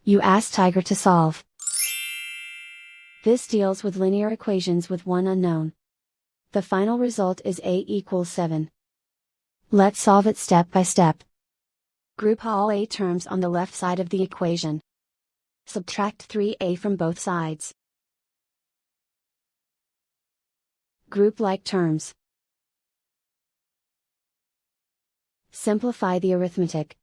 You ask Tiger to solve. This deals with linear equations with one unknown. The final result is a equals 7. Let's solve it step by step. Group all a terms on the left side of the equation. Subtract 3a from both sides. Group like terms. Simplify the arithmetic.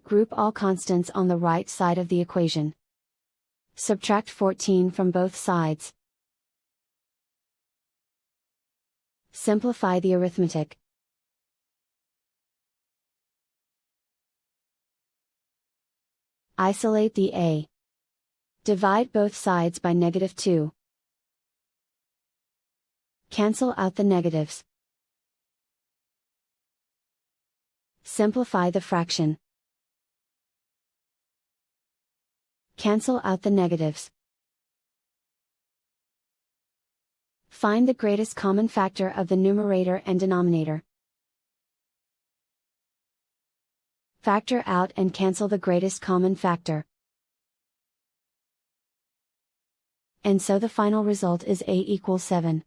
Group all constants on the right side of the equation. Subtract 14 from both sides. Simplify the arithmetic. Isolate the a. Divide both sides by -2. Cancel out the negatives. Simplify the fraction. Cancel out the negatives. Find the greatest common factor of the numerator and denominator. Factor out and cancel the greatest common factor. And so the final result is a equals 7.